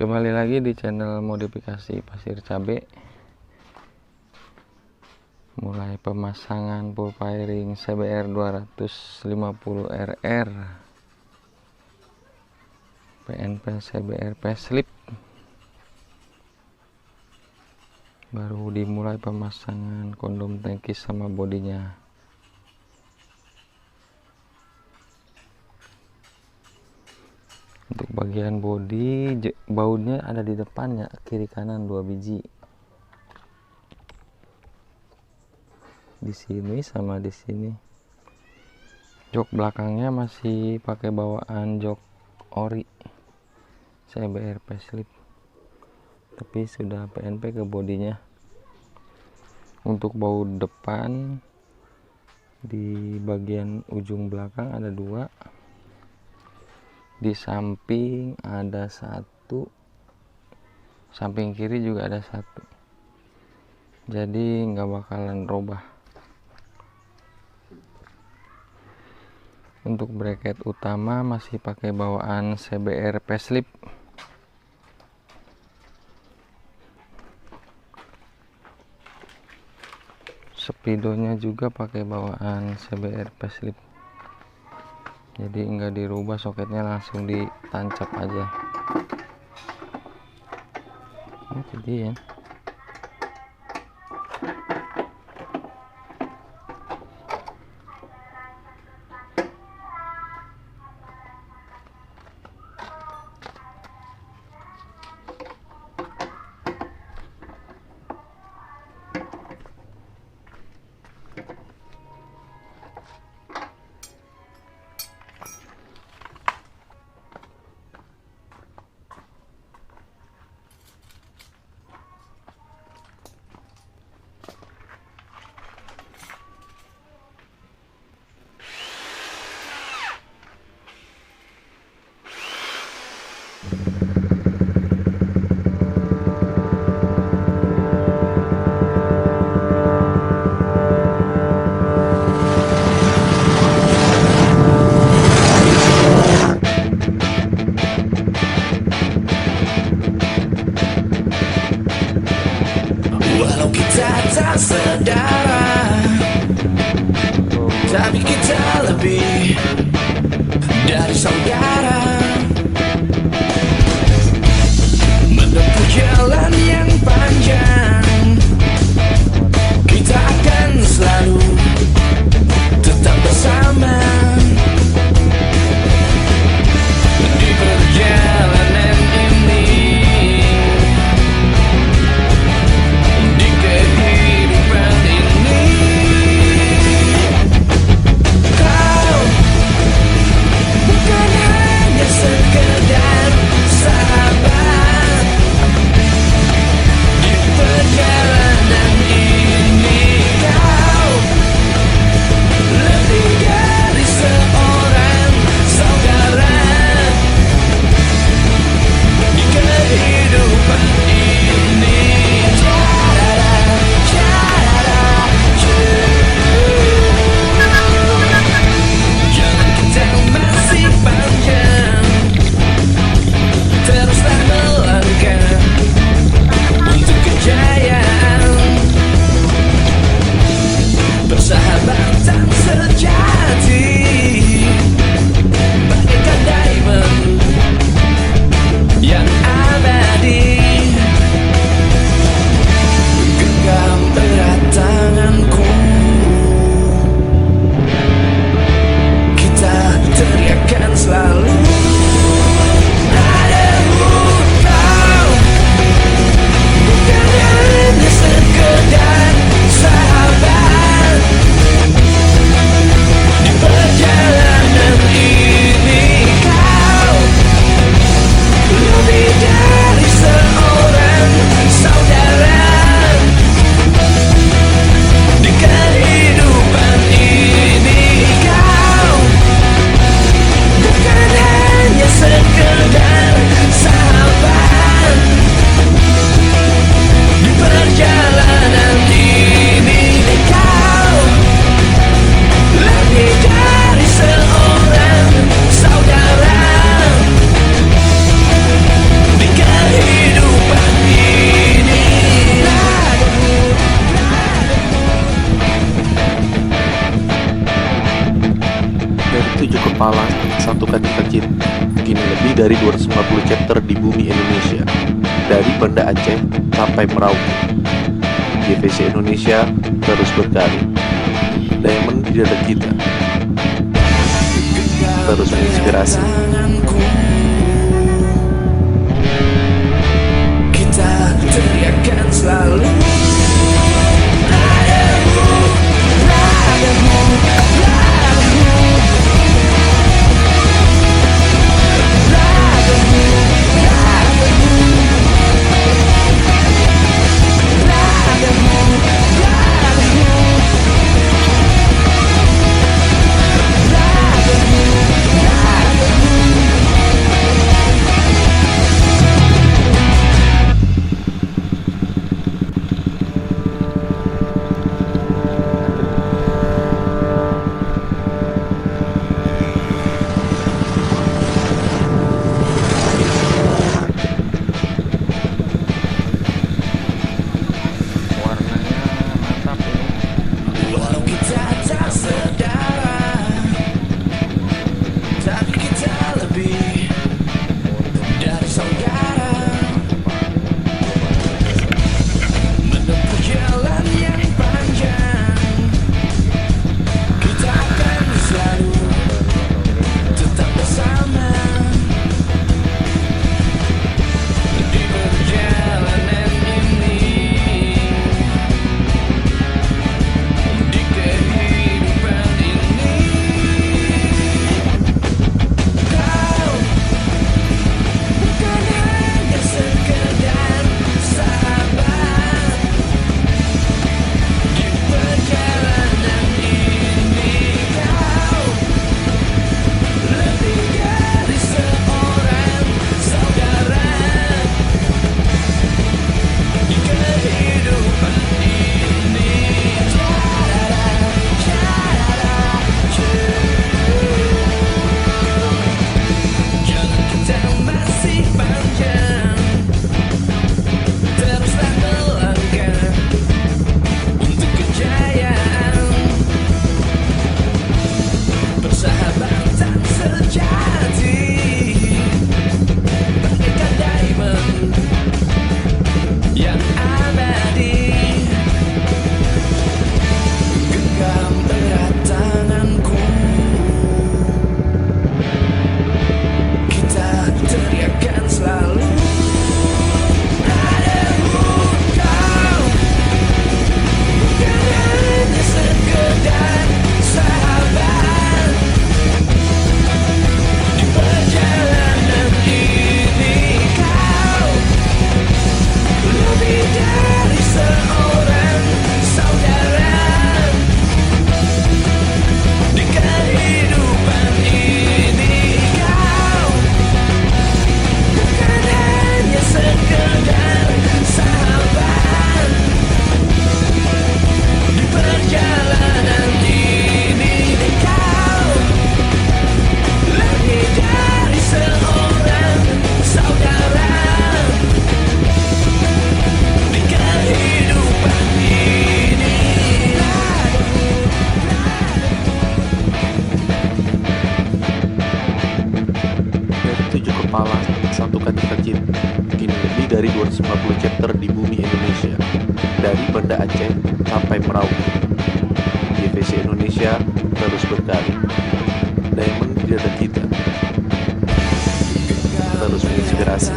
Kembali lagi di channel modifikasi pasir cabe. Mulai pemasangan full firing CBR 250RR PNP CBR facelift. Baru dimulai pemasangan kondom tangki sama bodinya. Untuk bagian bodi, bautnya ada di depannya, kiri kanan 2 biji. Di sini sama di sini. Jok belakangnya masih pakai bawaan jok ori CBR facelift, tapi sudah PNP ke bodinya. Untuk baut depan di bagian ujung belakang ada 2. Di samping ada 1, samping kiri juga ada 1, jadi nggak bakalan robah. Untuk bracket utama masih pakai bawaan CBR facelift. Speedonya juga pakai bawaan CBR facelift, jadi enggak dirubah, soketnya langsung ditancap aja. Itu dia. Walau kita tak sedara, tapi kita lebih dari saudara. Menempuh jalan yang panjang, kita akan selalu tetap bersama. Di perjalanan ini, di kehidupan ini, kau bukan hanya sekedar sahabat. Di 7 kepala, 1 kaki kecil. Kini lebih dari 250 chapter di bumi Indonesia. Dari Banda Aceh sampai Merauke. GVC Indonesia terus berkarya. Diamond di dada kita. Terus menginspirasi. Kita teriakan selalu. Warnanya mantap ini. Walau kita tak sedara, tapi kita lebih dari saudara. Menempuh jalan yang panjang, kita akan selalu tetap bersama. Di perjalanan ini, di kehidupan ini, kau bukan hanya sekedar sahabat. Di perjalanan ini, kau lebih dari seorang saudara. Di kehidupan ini, jalan kita masih panjang. Teruslah melangkah untuk kejayaan. Persahabatan sejati bagaikan diamond yang abadi. Genggam erat tanganku, kita teriakan selalu. Padamu kau bukan hanya sekedar sahabat. Di perjalanan ini, kau lebih dari seorang saudara. Di kehidupan ini, kau bukan hanya sekedar sahabat. Di perjalanan ini, kau lebih dari seorang saudara. Di kehidupan ini, Dari 7 kepala, 1 kaki kecil. Kini lebih dari 250 chapter di bumi Indonesia. Dari Banda Aceh sampai Merauke. GVC Indonesia terus berkarya. Diamond di dada kita. Terus menginspirasi.